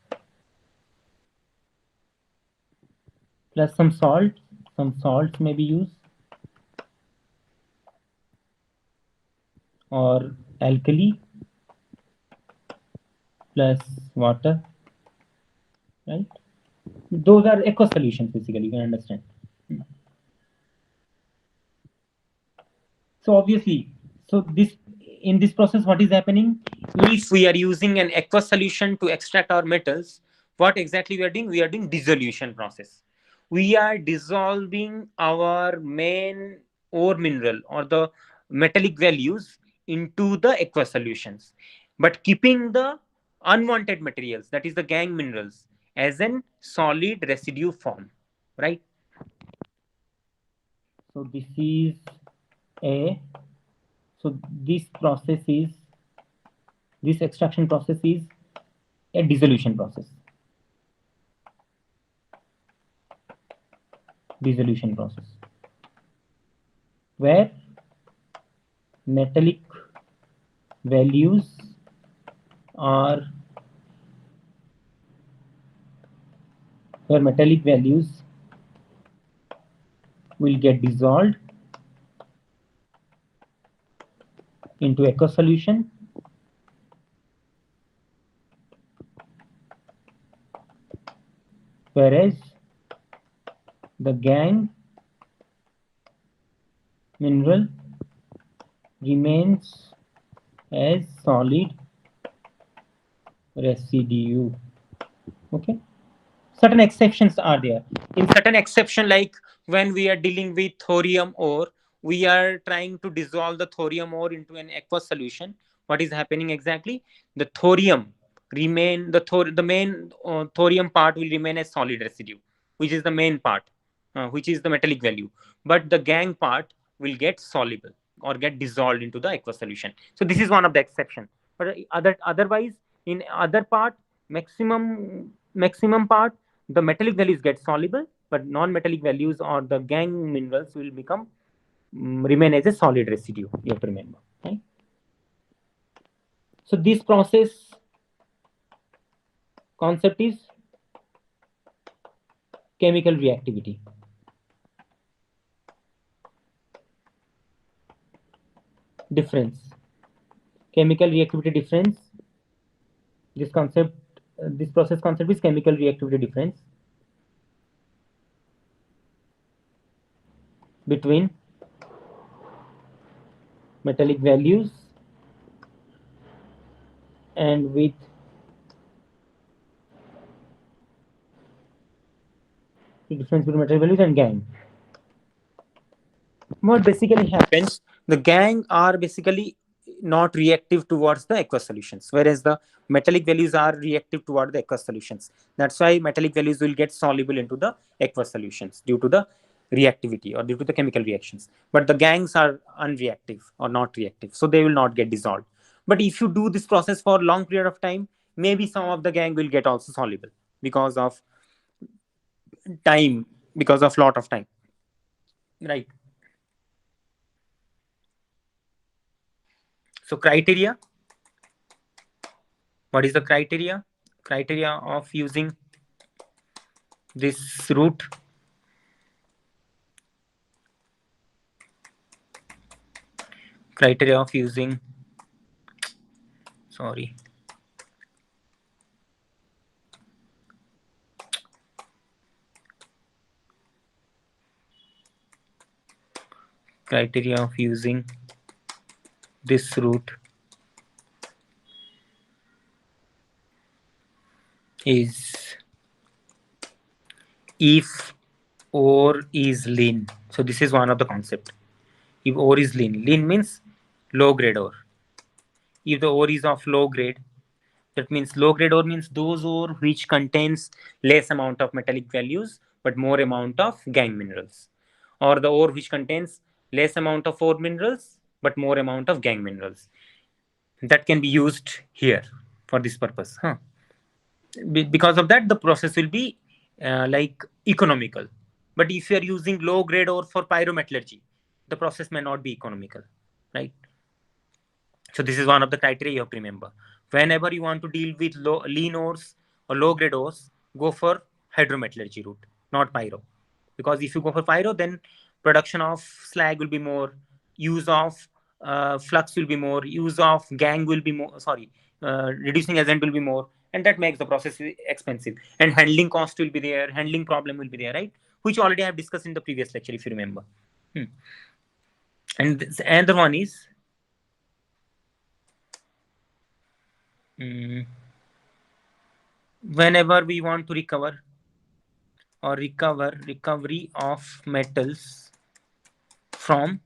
Speaker 1: plus some salt. Some salts may be used, or alkali plus water, right? Those are aqueous solutions, basically, you can understand. So obviously, so this, in this process, what is happening? If we are using an aqueous solution to extract our metals, what exactly we are doing? We are doing dissolution process. We are dissolving our main ore mineral or the metallic values into the aqueous solutions, but keeping the unwanted materials, that is the gangue minerals, as an solid residue form, right? So this is a, so this process is, this extraction process is a dissolution process. Dissolution process where metallic values are, where metallic values will get dissolved into aqueous solution, whereas the gangue mineral remains as solid residue. Okay, certain exceptions are there. In certain exception, like when we are dealing with thorium ore, we are trying to dissolve the thorium ore into an aqueous solution. What is happening exactly? The thorium remain, the main thorium part will remain as solid residue, which is the main part, which is the metallic value, but the gangue part will get soluble or get dissolved into the aqueous solution. So this is one of the exception. But otherwise, in other part, maximum part, the metallic values get soluble, but non-metallic values or the gangue minerals will become, remain as a solid residue. You have to remember, right? So this process concept is chemical reactivity. Difference, chemical reactivity difference. This concept, this process concept is chemical reactivity difference between metallic values and with the difference between metallic values and gangue. What basically happens, the gangue are basically not reactive towards the aqueous solutions, whereas the metallic values are reactive toward the aqueous solutions. That's why metallic values will get soluble into the aqueous solutions due to the reactivity or due to the chemical reactions, but the gangues are unreactive or not reactive, so they will not get dissolved. But if you do this process for a long period of time, maybe some of the gangue will get also soluble because of time, because of lot of time, right? So criteria, what is the criteria? criteria of using this route. Criteria of using, sorry, criteria of using this route is if ore is lean. So this is one of the concept. If ore is lean, lean means low grade ore. If the ore is of low grade, that means low grade ore means those ore which contains less amount of metallic values but more amount of gangue minerals, or the ore which contains less amount of ore minerals but more amount of gangue minerals. That can be used here for this purpose. Because of that, the process will be like economical. But if you are using low grade ore for pyrometallurgy, the process may not be economical, right? So this is one of the criteria you have to remember. Whenever you want to deal with lean ores or low grade ores, go for hydrometallurgy route, not pyro. Because if you go for pyro, then production of slag will be more, use of flux will be more, use of gangue will be more, sorry, reducing agent will be more, and that makes the process expensive. And handling cost will be there, handling problem will be there, right? Which already I have discussed in the previous lecture, if you remember. And the other one is whenever we want to recover or recovery of metals from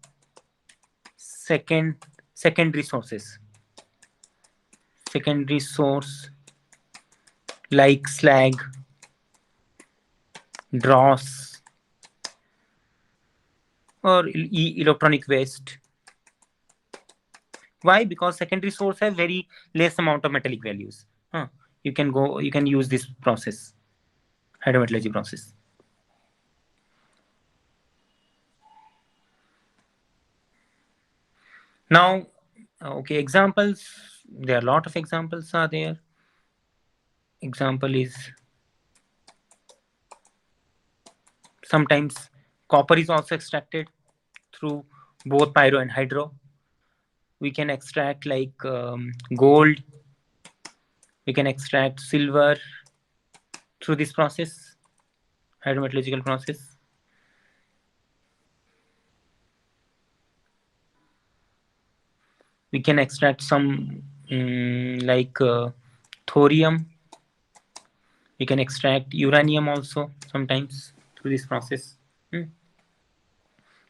Speaker 1: secondary sources, secondary source like slag, dross, or electronic waste. Why? Because secondary source have very less amount of metallic values. You can use this process, hydrometallurgy process. Now, okay, examples. There are a lot of examples are there. Example is sometimes copper is also extracted through both pyro and hydro. We can extract like gold. We can extract silver through this process, hydrometallurgical process. We can extract some like thorium. We can extract uranium also sometimes through this process.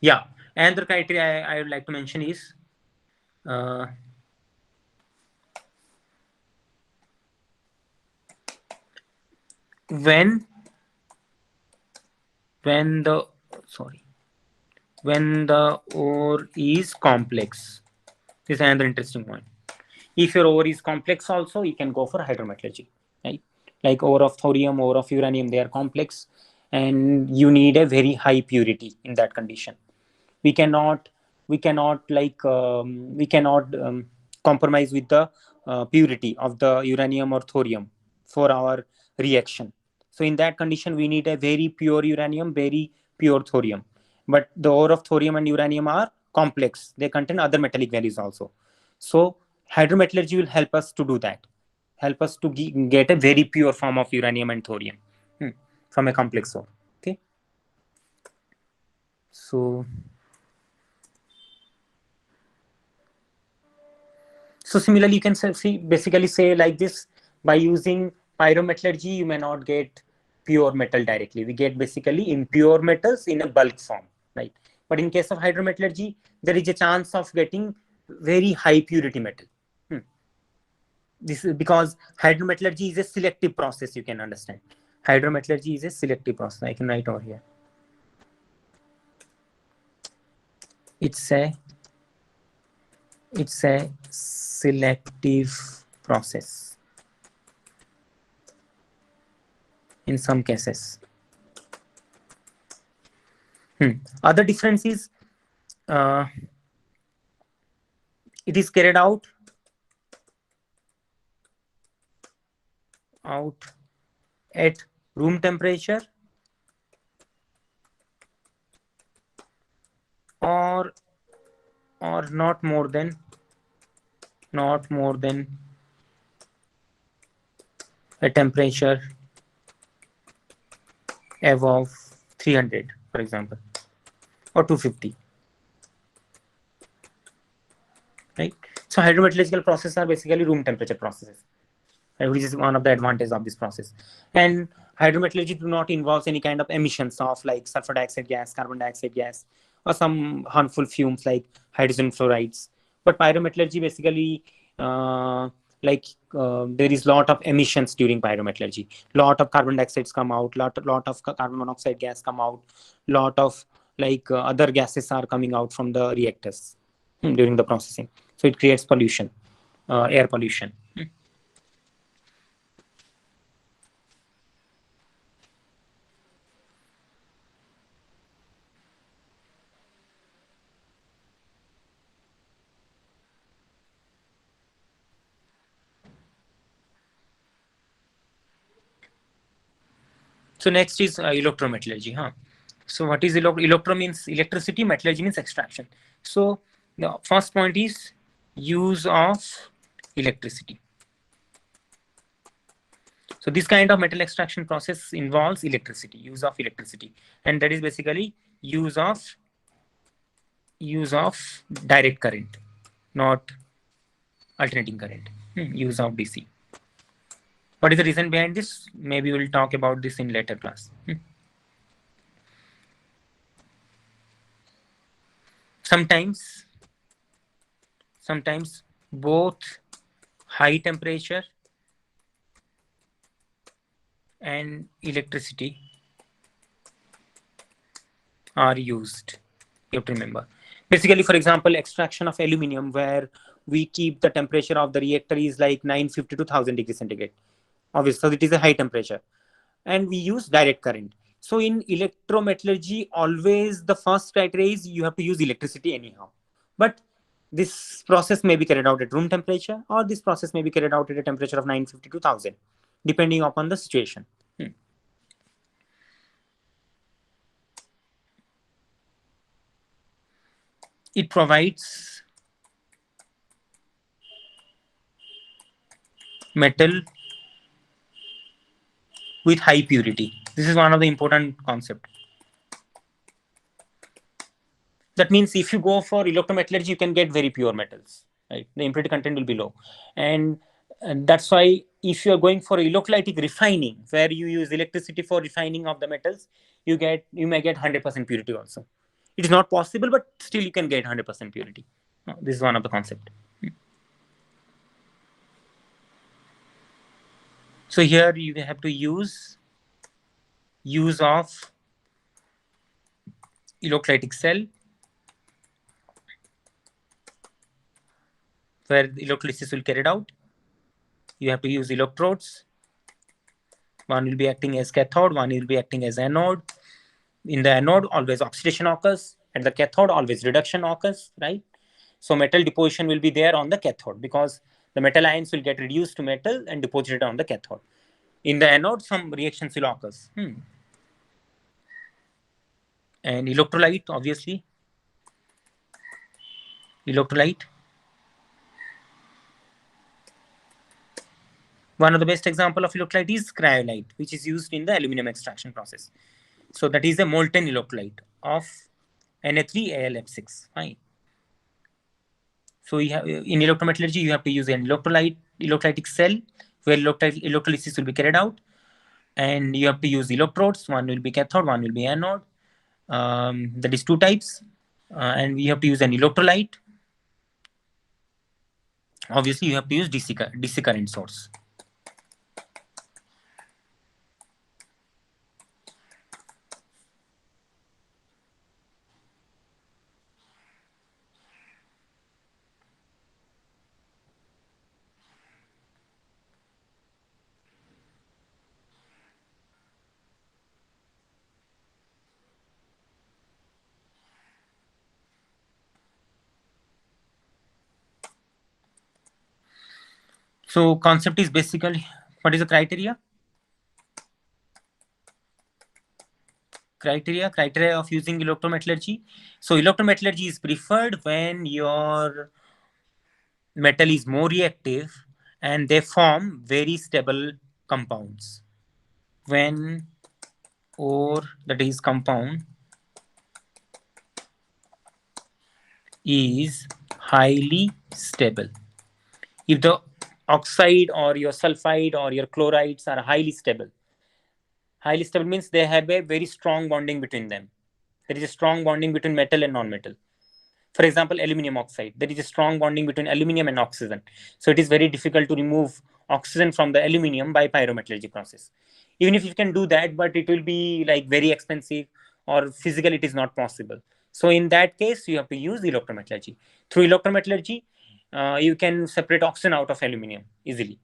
Speaker 1: Yeah, and the criteria I would like to mention is when the when the ore is complex. This is another interesting point. If your ore is complex also, you can go for hydrometallurgy, right? Like ore of thorium, ore of uranium, they are complex and you need a very high purity in that condition. We cannot compromise with the purity of the uranium or thorium for our reaction. So in that condition, we need a very pure uranium, very pure thorium. But the ore of thorium and uranium are complex. They contain other metallic values also. So hydrometallurgy will help us to do that. Help us to get a very pure form of uranium and thorium from a complex ore. Okay. So similarly, you can basically say like this: by using pyrometallurgy, you may not get pure metal directly. We get basically impure metals in a bulk form, right? But in case of hydrometallurgy, there is a chance of getting very high purity metal. This is because hydrometallurgy is a selective process. You can understand. Hydrometallurgy is a selective process. I can write over here. It's a selective process in some cases. Other difference is it is carried out out at room temperature or not more than a temperature above 300, for example, or 250, right? So hydrometallurgical processes are basically room temperature processes, which is one of the advantages of this process. And hydrometallurgy do not involve any kind of emissions of like sulfur dioxide gas, carbon dioxide gas, or some harmful fumes like hydrogen fluorides. But pyrometallurgy basically, uh, like there is lot of emissions during pyrometallurgy. Lot of carbon dioxides come out, lot of carbon monoxide gas come out, lot of like other gases are coming out from the reactors during the processing. So it creates pollution, air pollution. So next is electrometallurgy. So what is electro means electricity, metallurgy means extraction. So the first point is use of electricity. So this kind of metal extraction process involves electricity, use of electricity, and that is basically use of direct current, not alternating current. Use of DC. What is the reason behind this? Maybe we'll talk about this in later class. Sometimes both high temperature and electricity are used. You have to remember. Basically, for example, extraction of aluminium, where we keep the temperature of the reactor is like 950 to 1000 degrees centigrade. Obviously, so it is a high temperature. And we use direct current. So in electrometallurgy, always the first criteria is you have to use electricity anyhow. But this process may be carried out at room temperature, or this process may be carried out at a temperature of 950 to 1000, depending upon the situation. It provides metal with high purity. This is one of the important concepts. That means if you go for electrometallurgy, you can get very pure metals, right? The impurity content will be low. And that's why if you are going for electrolytic refining, where you use electricity for refining of the metals, you may get 100% purity also. It is not possible, but still you can get 100% purity. This is one of the concept. So here you have to use of electrolytic cell, where the electrolysis will carried out. You have to use electrodes. One will be acting as cathode, one will be acting as anode. In the anode, always oxidation occurs. At the cathode, always reduction occurs, right? So metal deposition will be there on the cathode because the metal ions will get reduced to metal and deposited on the cathode. In the anode, some reactions will occur. And electrolyte, obviously. Electrolyte. One of the best example of electrolyte is cryolite, which is used in the aluminum extraction process. So that is a molten electrolyte of Na3Al F6. Fine. So you have, in electrometallurgy, you have to use an electrolytic cell where electrolysis will be carried out, and you have to use electrodes. One will be cathode, one will be anode. That is two types, and we have to use an electrolyte. Obviously, you have to use DC current source. So concept is basically What is the criteria? Criteria of using electrometallurgy. So electrometallurgy is preferred when your metal is more reactive and they form very stable compounds. When ore, that is compound, is highly stable. If the oxide or your sulfide or your chlorides are highly stable means they have a very strong bonding between them. There is a strong bonding between metal and non-metal. For example, aluminum oxide, there is a strong bonding between aluminum and oxygen. So it is very difficult to remove oxygen from the aluminum by pyrometallurgy process. Even if you can do that, but it will be like very expensive or physically it is not possible. So in that case, you have to use electrometallurgy. Through electrometallurgy, you can separate oxygen out of aluminum easily.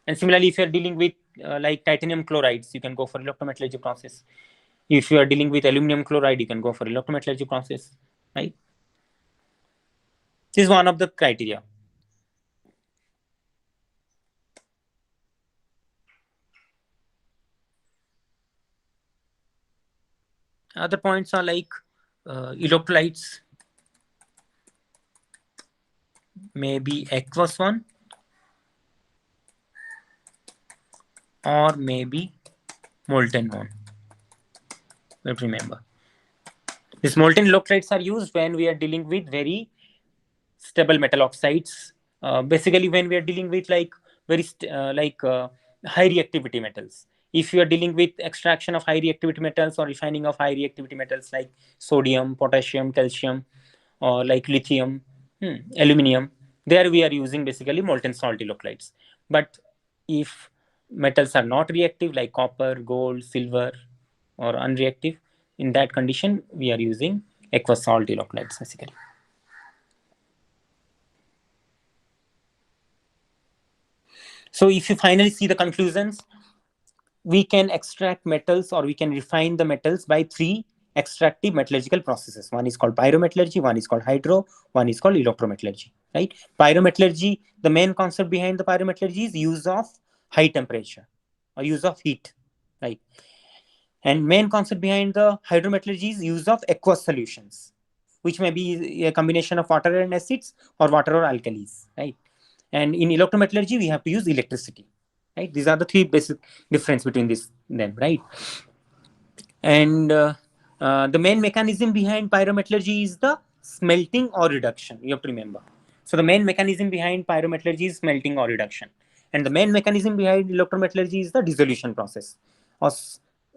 Speaker 1: And similarly, if you are dealing with like titanium chlorides, you can go for electrometallurgy process. If you are dealing with aluminum chloride, you can go for electrometallurgy process, right? This is one of the criteria. Other points are like electrolytes may be aqueous one or maybe molten one. But remember, these molten electrolytes are used when we are dealing with very stable metal oxides. Basically, when we are dealing with like high reactivity metals. If you are dealing with extraction of high reactivity metals or refining of high reactivity metals like sodium, potassium, calcium, or like lithium, aluminum, there we are using basically molten salt electrolytes. But if metals are not reactive like copper, gold, silver, or unreactive, in that condition we are using aqueous salt electrolytes basically. So if you finally see the conclusions, we can extract metals or we can refine the metals by three extractive metallurgical processes. One is called pyrometallurgy, one is called hydro, one is called electrometallurgy, right? Pyrometallurgy, the main concept behind the pyrometallurgy is use of high temperature or use of heat, right? And main concept behind the hydrometallurgy is use of aqueous solutions, which may be a combination of water and acids or water or alkalis, right? And in electrometallurgy, we have to use electricity, right? These are the three basic difference between them, right? And the main mechanism behind pyrometallurgy is the smelting or reduction. You have to remember. So the main mechanism behind pyrometallurgy is smelting or reduction, and the main mechanism behind electrometallurgy is the dissolution process, or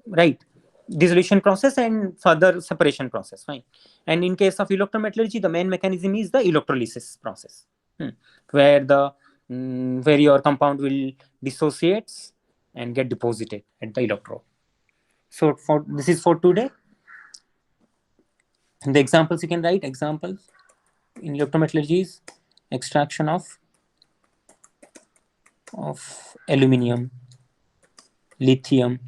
Speaker 1: right, dissolution process and further separation process. Fine. And in case of electrometallurgy, the main mechanism is the electrolysis process, where the where your compound will dissociates and get deposited at the electrode. So for this is for today. The examples you can write examples in electrometallurgy is extraction of aluminum, lithium,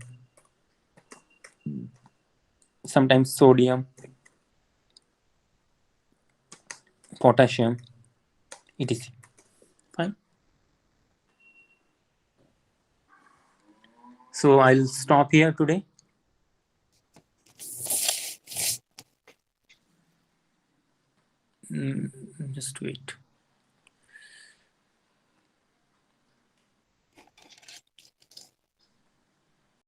Speaker 1: sometimes sodium, potassium, etc. Fine. So I'll stop here today. Just wait.